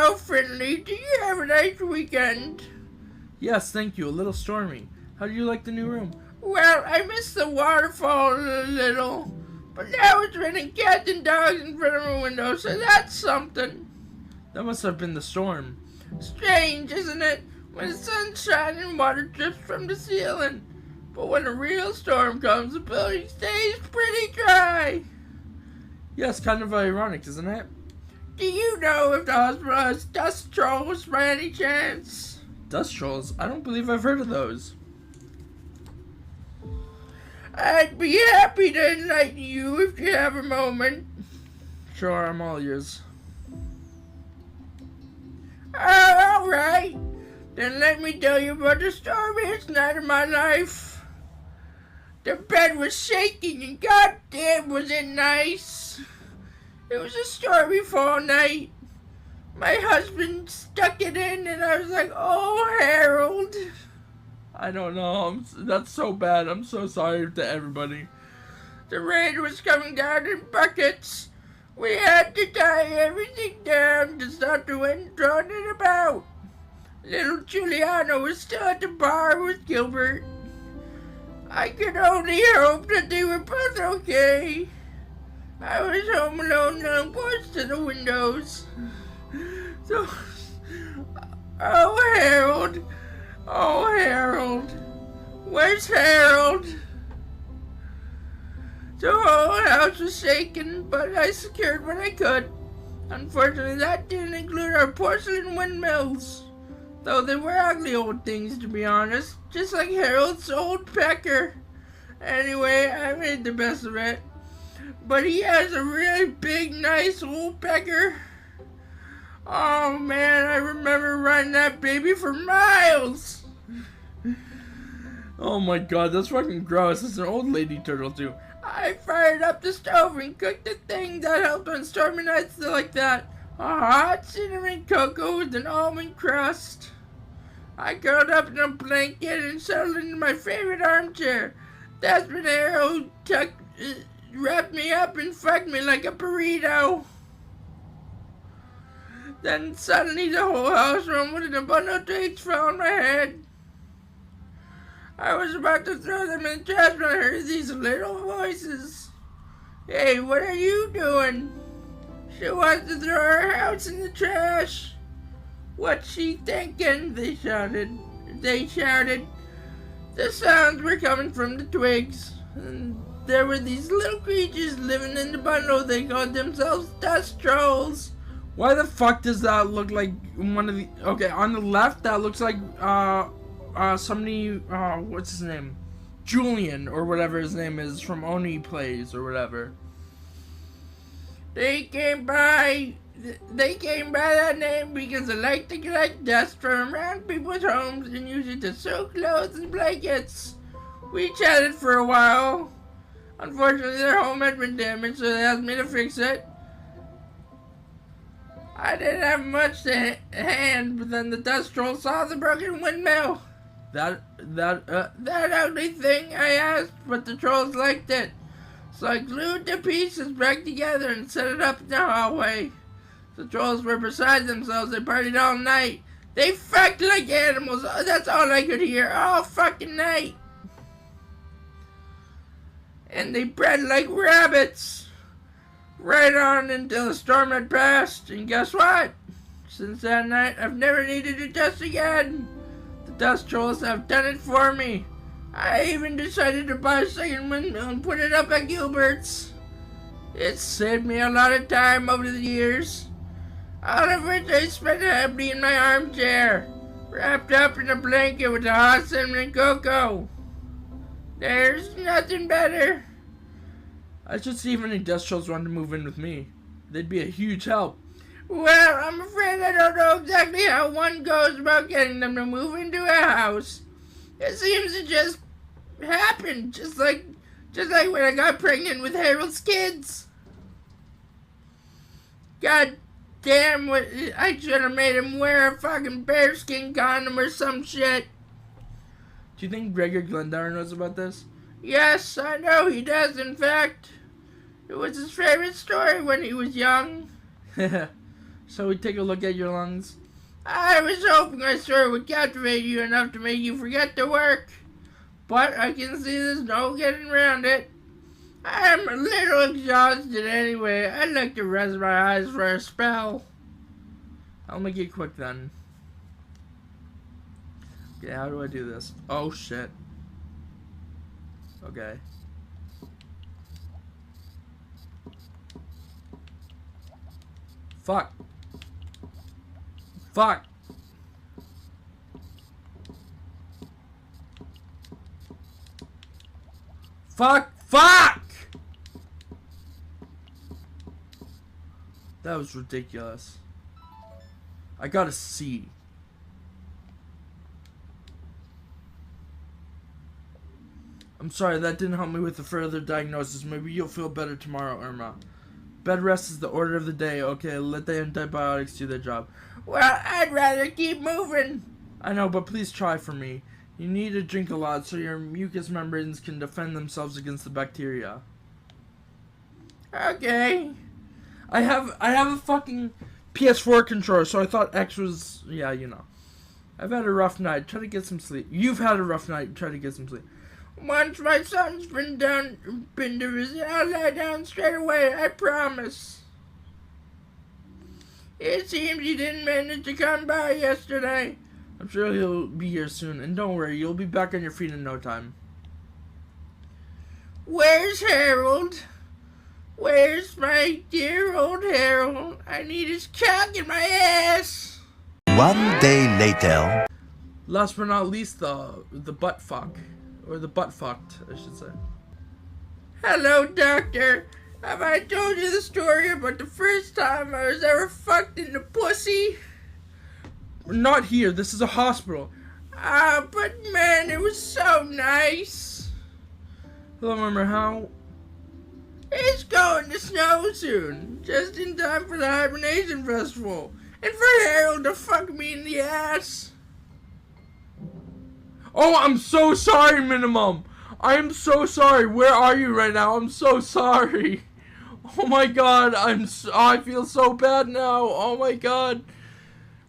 Hello, Finley. Do you have a nice weekend? Yes, thank you. A little stormy. How do you like the new room? Well, I missed the waterfall a little, but now it's raining cats and dogs in front of my window, so that's something. That must have been the storm. Strange, isn't it? When the sun's shining, water drips from the ceiling. But when a real storm comes, the building stays pretty dry. Yes, kind of ironic, isn't it? Do you know if the hospital has dust trolls by any chance? Dust trolls? I don't believe I've heard of those. I'd be happy to enlighten you if you have a moment. Sure, I'm all ears. Oh, all right. Then let me tell you about the stormiest night of my life. The bed was shaking and goddamn was it nice. It was a stormy fall night. My husband stuck it in and I was like, oh, Harold. I don't know. That's so bad. I'm so sorry to everybody. The rain was coming down in buckets. We had to tie everything down to stop the wind throwing it about. Little Giuliano was still at the bar with Gilbert. I could only hope that they were both okay. I was home alone and watched to the windows. So, oh, Harold. Oh, Harold. Where's Harold? The whole house was shaking, but I secured what I could. Unfortunately, that didn't include our porcelain windmills. Though they were ugly old things, to be honest. Just like Harold's old pecker. Anyway, I made the best of it. But he has a really big, nice old pecker. Oh man, I remember riding that baby for miles. Oh my god, that's fucking gross. It's an old lady turtle too. I fired up the stove and cooked the thing that helped on stormy nights like that. A hot cinnamon cocoa with an almond crust. I curled up in a blanket and settled into my favorite armchair. That's when Harold wrapped me up and fucked me like a burrito. Then suddenly the whole house rumbled and a bundle of twigs fell on my head. I was about to throw them in the trash when I heard these little voices. Hey, what are you doing? She wants to throw her house in the trash. What's she thinking? They shouted. The sounds were coming from the twigs. And there were these little creatures living in the bundle. They called themselves dust trolls. Why the fuck does that look like one of the... Okay, on the left, that looks like, somebody, what's his name? Julian, or whatever his name is, from Oni Plays, or whatever. They came by that name because they like to collect dust from around people's homes and use it to sew clothes and blankets. We chatted for a while. Unfortunately, their home had been damaged, so they asked me to fix it. I didn't have much to hand, but then the dust troll saw the broken windmill. That ugly thing, I asked, but the trolls liked it. So I glued the pieces back together and set it up in the hallway. The trolls were beside themselves. They partied all night. They fucked like animals. That's all I could hear all fucking night. And they bred like rabbits. Right on until the storm had passed. And guess what? Since that night, I've never needed to dust again. The dust trolls have done it for me. I even decided to buy a second windmill and put it up at Gilbert's. It's saved me a lot of time over the years. All of which I spent happily in my armchair, wrapped up in a blanket with the hot cinnamon cocoa. There's nothing better. I should see if any dust trolls want to move in with me. They'd be a huge help. Well, I'm afraid I don't know exactly how one goes about getting them to move into a house. It seems to just happen, just like when I got pregnant with Harold's kids. God damn, what I should have made him wear a fucking bearskin condom or some shit. Do you think Gregor Glendower knows about this? Yes, I know he does, in fact. It was his favorite story when he was young. Shall we take a look at your lungs? I was hoping my story would captivate you enough to make you forget the work. But I can see there's no getting around it. I'm a little exhausted anyway. I'd like to rest my eyes for a spell. I'll make it quick then. Okay, how do I do this? Oh shit. Okay. Fuck. Fuck. Fuck. Fuck! That was ridiculous. I got a C. I'm sorry, that didn't help me with the further diagnosis. Maybe you'll feel better tomorrow, Irma. Bed rest is the order of the day. Okay, let the antibiotics do their job. Well, I'd rather keep moving. I know, but please try for me. You need to drink a lot so your mucous membranes can defend themselves against the bacteria. Okay. I have a fucking PS4 controller, so I thought X was... Yeah, you know. I've had a rough night. Try to get some sleep. You've had a rough night. Try to get some sleep. Once my son's been to visit, I'll lie down straight away, I promise. It seems he didn't manage to come by yesterday. I'm sure he'll be here soon, and don't worry, you'll be back on your feet in no time. Where's Harold? Where's my dear old Harold? I need his cock in my ass. One day later. Last but not least, the butt fuck. Or the butt fucked, I should say. Hello, doctor. Have I told you the story about the first time I was ever fucked in the pussy? Not here. This is a hospital. But man, it was so nice. Hello, remember how? It's going to snow soon, just in time for the hibernation festival, and for Harold to fuck me in the ass. Oh, I'm so sorry, Minimum. I am so sorry. Where are you right now? I'm so sorry. Oh my god, I feel so bad now. Oh my god.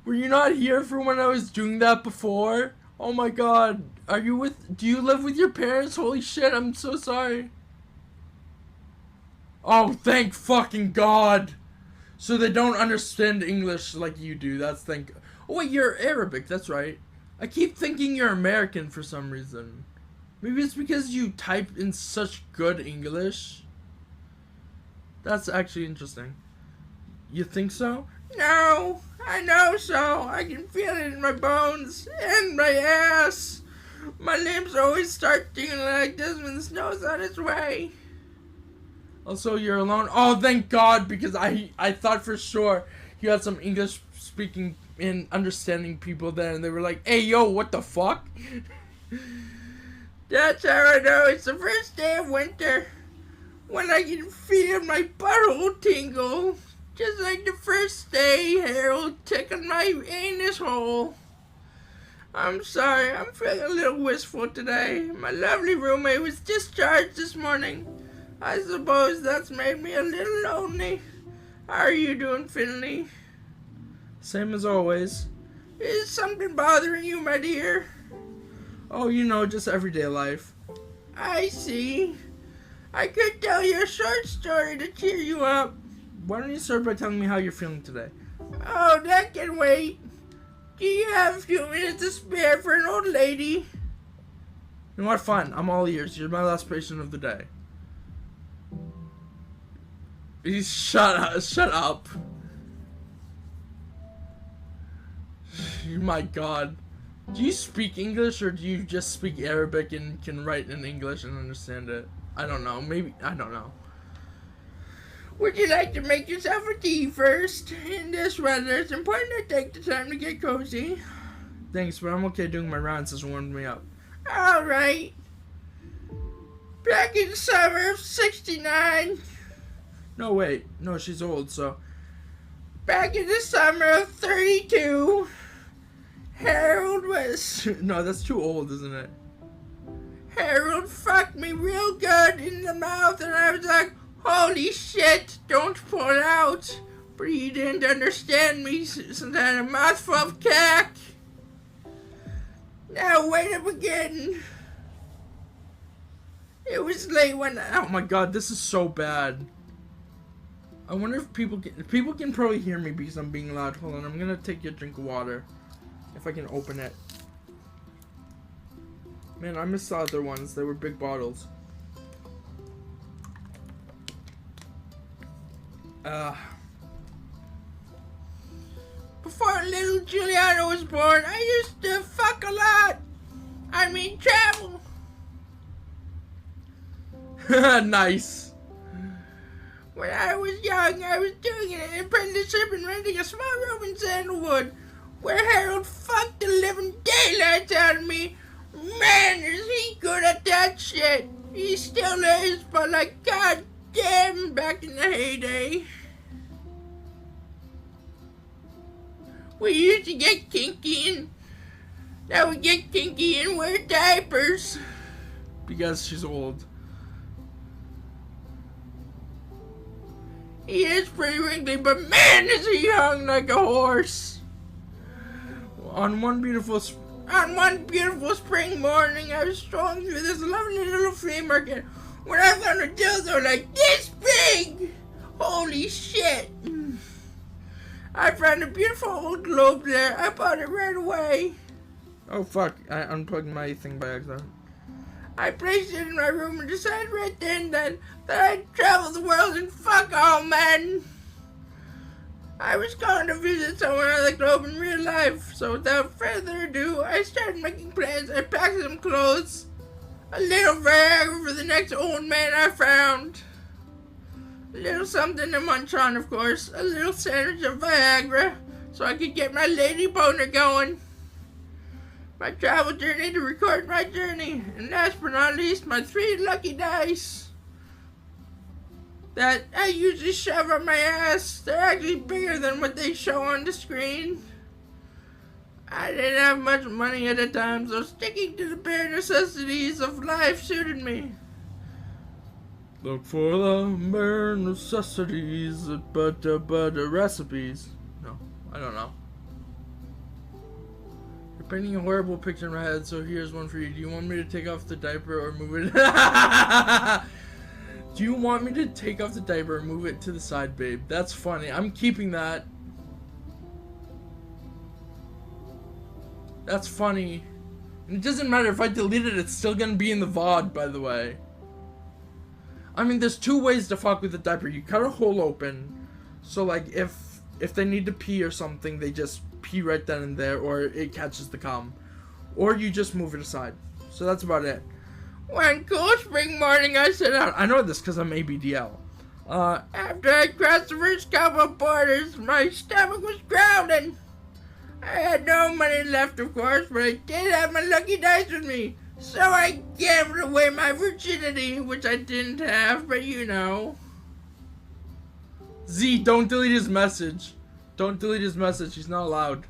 Were you not here for when I was doing that before? Oh my god. Do you live with your parents? Holy shit, I'm so sorry. Oh, thank fucking god. So they don't understand English like you do. Oh wait, you're Arabic, that's right. I keep thinking you're American for some reason. Maybe it's because you type in such good English. That's actually interesting. You think so? No, I know so. I can feel it in my bones and my ass. My limbs always start tingling like this when the snow's on its way. Also, you're alone? Oh, thank God, because I thought for sure you had some English speaking and understanding people there, and they were like, hey, yo, what the fuck? That's how I know it's the first day of winter. When I can feel my butthole tingle. Just like the first day Harold tickled my anus hole. I'm sorry, I'm feeling a little wistful today. My lovely roommate was discharged this morning. I suppose that's made me a little lonely. How are you doing, Finley? Same as always. Is something bothering you, my dear? Oh, you know, just everyday life. I see. I could tell you a short story to cheer you up. Why don't you start by telling me how you're feeling today? Oh, that can wait. Do you have a few minutes to spare for an old lady? You know what? Fine. I'm all ears. You're my last patient of the day. Shut up. My god. Do you speak English or do you just speak Arabic and can write in English and understand it? I don't know. Maybe. I don't know. Would you like to make yourself a tea first? In this weather, it's important to take the time to get cozy. Thanks, but I'm okay doing my rounds. It's warmed me up. Alright. Back in the summer of 69. No, wait. No, she's old, so. Back in the summer of 32. Harold was... No, that's too old, isn't it? Harold fucked me real good in the mouth, and I was like, holy shit, don't pull out. But he didn't understand me since I had a mouthful of cack. Now wait up again. It was late when Oh my god, this is so bad. I wonder if people can probably hear me because I'm being loud. Hold on, I'm gonna take a drink of water. If I can open it. Man, I missed the other ones. They were big bottles. Before little Giuliano was born, I used to fuck a lot. I mean travel. Nice. When I was young, I was doing an apprenticeship and renting a small room in Sandalwood, where Harold fucked the living daylights out of me. Man, is he good at that shit. He still is, but like goddamn back in the heyday. We used to get kinky and now we get kinky and wear diapers. Because she's old. He is pretty wrinkly, but man, is he young like a horse. On one beautiful spring morning, I was strolling through this lovely little flea market when I found a dildo like this big. Holy shit. I found a beautiful old globe there. I bought it right away. Oh fuck, I unplugged my thing by accident. I placed it in my room and decided right then and then that I'd travel the world and fuck all men. I was going to visit somewhere on the globe in real life, so without further ado, I started making plans. I packed some clothes, a little Viagra for the next old man I found, a little something to munch on, of course, a little sandwich of Viagra, so I could get my lady boner going. My travel journey to record my journey, and last but not least, my 3 lucky dice that I usually shove up my ass. They're actually bigger than what they show on the screen. I didn't have much money at the time, so sticking to the bare necessities of life suited me. Look for the bare necessities, but recipes. No, I don't know. You're painting a horrible picture in my head, so here's one for you. Do you want me to take off the diaper or move it? Do you want me to take off the diaper and move it to the side, babe? That's funny. I'm keeping that. That's funny. And it doesn't matter if I delete it, it's still gonna be in the VOD, by the way. I mean, there's 2 ways to fuck with the diaper. You cut a hole open, so like if they need to pee or something, they just pee right then and there, or it catches the cum. Or you just move it aside. So that's about it. One cool spring morning, I set out. I know this because I'm ABDL. After I crossed the first couple of borders, my stomach was growling. I had no money left, of course, but I did have my lucky dice with me. So I gambled away my virginity, which I didn't have, but you know. Z, don't delete his message. Don't delete his message. He's not allowed.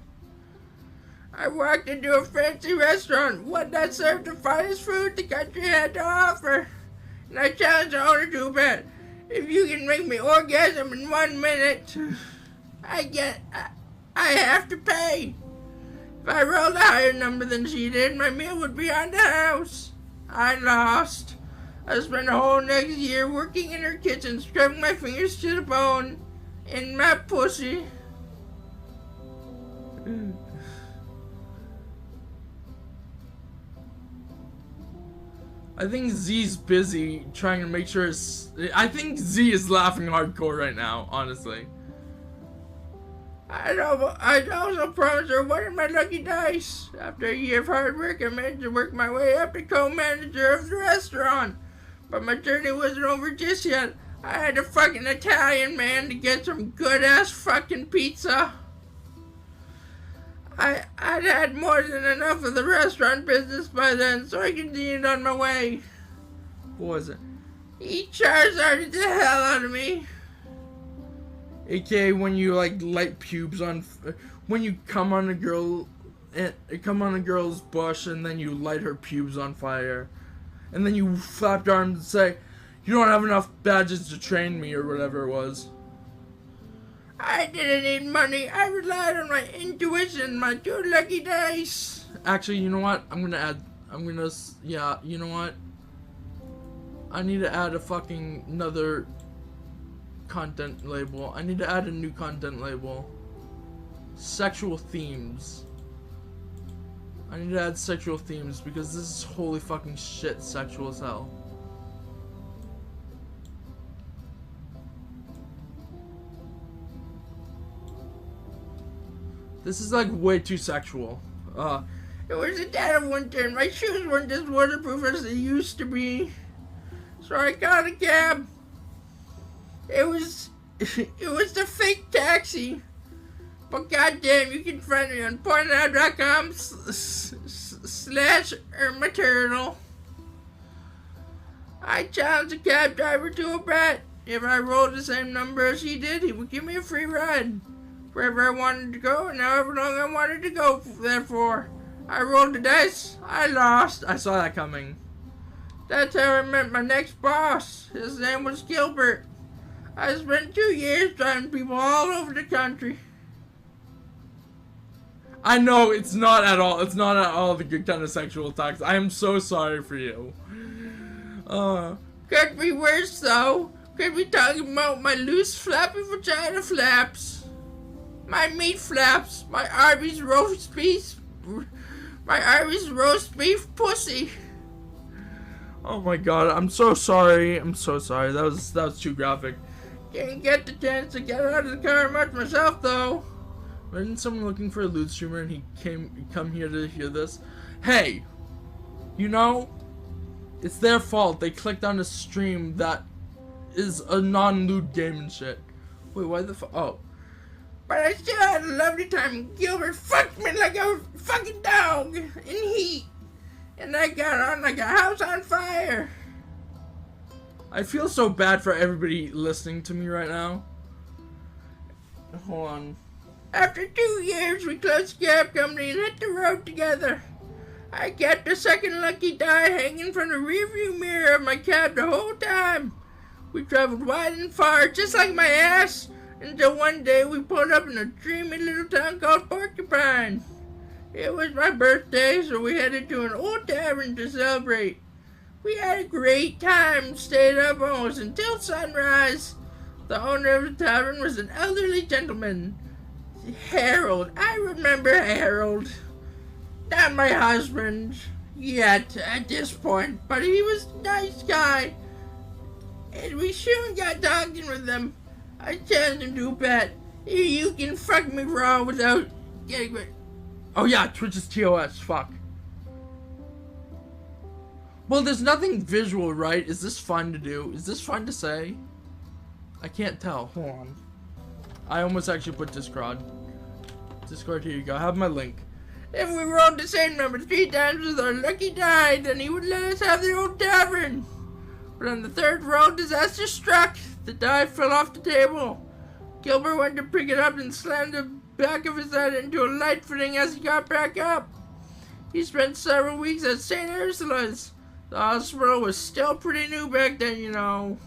I walked into a fancy restaurant, one that served the finest food the country had to offer. And I challenged the owner to a bet. If you can make me orgasm in 1 minute, I have to pay. If I rolled a higher number than she did, my meal would be on the house. I lost. I spent the whole next year working in her kitchen, scrubbing my fingers to the bone in my pussy. I think Z's busy trying to make sure I think Z is laughing hardcore right now, honestly. I also promised her one of my lucky dice. After a year of hard work, I managed to work my way up to co-manager of the restaurant. But my journey wasn't over just yet. I had to fuck an Italian man to get some good-ass fucking pizza. I'd had more than enough of the restaurant business by then, so I continued on my way. What was it? He Charizarded the hell out of me. AKA when you like light pubes on, when you come on a girl's bush and then you light her pubes on fire, and then you flap your arms and say, "You don't have enough badges to train me," or whatever it was. I didn't need money. I relied on my intuition, my 2 lucky dice. Actually, you know what? Yeah, you know what? I need to add a fucking another content label. I need to add a new content label. Sexual themes. I need to add sexual themes because this is holy fucking shit sexual as hell. This is like way too sexual. It was the dead of winter and my shoes weren't as waterproof as they used to be. So I got a cab. It was the fake taxi. But goddamn, you can find me on pornhub.com/maternal. I challenged the cab driver to a bet. If I rolled the same number as he did, he would give me a free ride. Wherever I wanted to go, and however long I wanted to go there for. I rolled the dice. I lost. I saw that coming. That's how I met my next boss. His name was Gilbert. I spent 2 years driving people all over the country. I know it's not at all the good kind of sexual talks. I am so sorry for you. Could be worse though. Could be talking about my loose flappy vagina flaps. My meat flaps. My Arby's roast beef pussy. Oh my god, I'm so sorry. That was too graphic. Didn't get the chance to get out of the car much myself though. Imagine someone looking for a lewd streamer and he come here to hear this. Hey, you know, it's their fault. They clicked on a stream that is a non-lewd game and shit. Wait, why the fuck? Oh. But I still had a lovely time. Gilbert fucked me like a fucking dog in heat. And I got on like a house on fire. I feel so bad for everybody listening to me right now. Hold on. After 2 years, we closed the cab company and hit the road together. I kept a second lucky die hanging from the rearview mirror of my cab the whole time. We traveled wide and far, just like my ass, until one day we pulled up in a dreamy little town called Porcupine. It was my birthday, so we headed to an old tavern to celebrate. We had a great time, stayed up almost until sunrise. The owner of the tavern was an elderly gentleman. Harold. I remember Harold. Not my husband yet at this point, but he was a nice guy. And we soon got talking with him. I challenged him to a bet. You can fuck me raw without getting me. Oh yeah, Twitch is TOS, fuck. Well, there's nothing visual, right? Is this fun to do? Is this fun to say? I can't tell. Hold on. I almost actually put Discord. Discord, here you go. I have my link. If we rolled the same number 3 times with our lucky die, then he would let us have the old tavern. But on the third roll, disaster struck. The die fell off the table. Gilbert went to pick it up and slammed the back of his head into a light fitting as he got back up. He spent several weeks at St. Ursula's. The hospital was still pretty new back then, you know.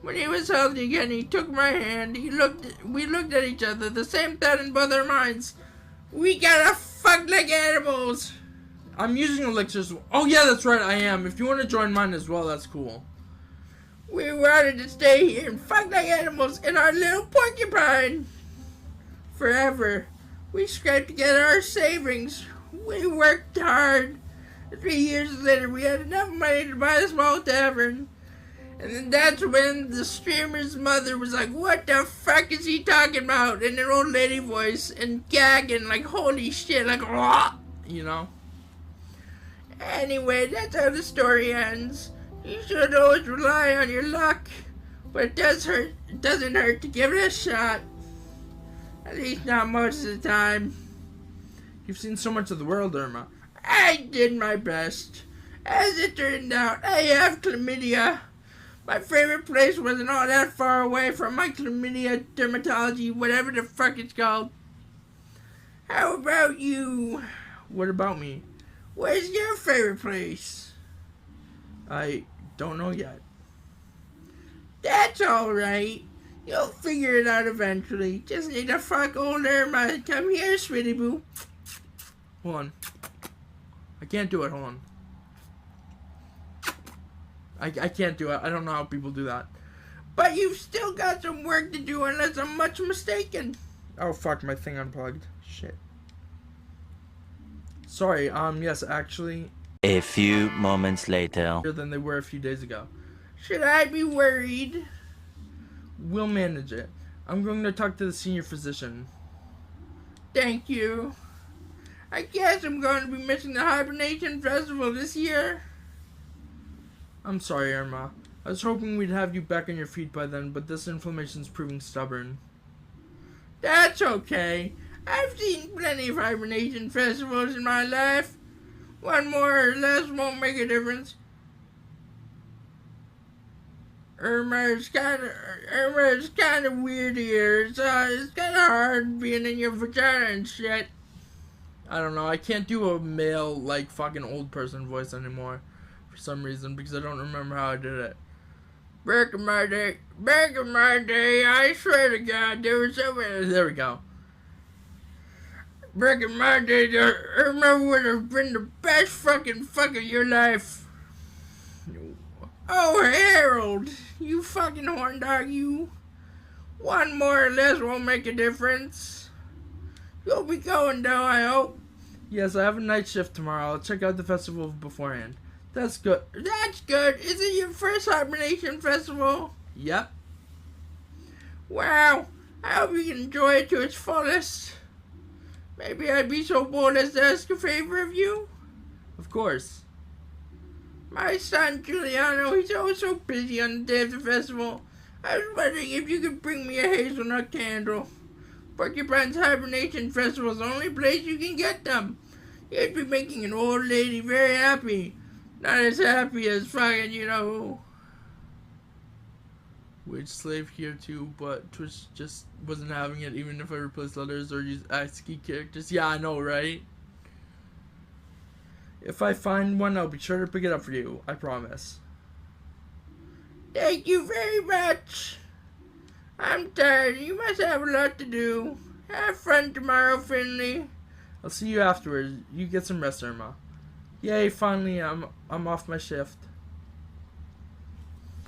When he was healthy again, he took my hand. We looked at each other, the same thought in both our minds. We gotta fuck like animals. I'm using elixirs. Oh yeah, that's right, I am. If you want to join mine as well, that's cool. We wanted to stay here and fuck like animals in our little porcupine. Forever. We scraped together our savings. We worked hard. 3 years later, we had enough money to buy a small tavern. And then that's when the streamer's mother was like, what the fuck is he talking about? In an old lady voice and gagging like, holy shit, like, "Wah!" You know? Anyway, that's how the story ends. You should always rely on your luck. But it doesn't hurt to give it a shot. At least not most of the time. You've seen so much of the world, Irma. I did my best. As it turned out, I have chlamydia. My favorite place wasn't all that far away from my chlamydia dermatology, whatever the fuck it's called. How about you? What about me? Where's your favorite place? I don't know yet. That's alright. You'll figure it out eventually. Just need to fuck old Irma. Come here, sweetie boo. Hold on. I can't do it. Hold on. I can't do it. I don't know how people do that. But you've still got some work to do unless I'm much mistaken. Oh, fuck. My thing unplugged. Shit. Sorry. Yes, actually. A few moments later. Than they were a few days ago. Should I be worried? We'll manage it. I'm going to talk to the senior physician. Thank you. I guess I'm going to be missing the Hibernation Festival this year. I'm sorry, Irma. I was hoping we'd have you back on your feet by then, but this inflammation's proving stubborn. That's okay. I've seen plenty of Hibernation Festivals in my life. One more or less won't make a difference. Irma's kind of weird here. It's kind of hard being in your vagina and shit. I don't know. I can't do a male, like, fucking old person voice anymore. For some reason, because I don't remember how I did it. Back in my day, I swear to God, there was so many. There we go. Back in my day, Irma would have been the best fucking fuck of your life. Oh, Harold, you fucking horn dog, you. One more or less won't make a difference. You'll be going though, I hope. Yes, I have a night shift tomorrow. I'll check out the festival beforehand. That's good. That's good. Is it your first Hibernation Festival? Yep. Wow. I hope you can enjoy it to its fullest. Maybe I'd be so bold as to ask a favor of you? Of course. My son, Giuliano, he's always so busy on the day of the festival. I was wondering if you could bring me a hazelnut candle. Porcupine's Hibernation Festival is the only place you can get them. You'd be making an old lady very happy. Not as happy as fucking, you know who. Wage slave here too, but Twitch just wasn't having it even if I replaced letters or use ASCII characters. Yeah, I know, right? If I find one, I'll be sure to pick it up for you. I promise. Thank you very much. I'm tired. You must have a lot to do. Have fun tomorrow, Finley. I'll see you afterwards. You get some rest, Irma. Yay, finally I'm off my shift.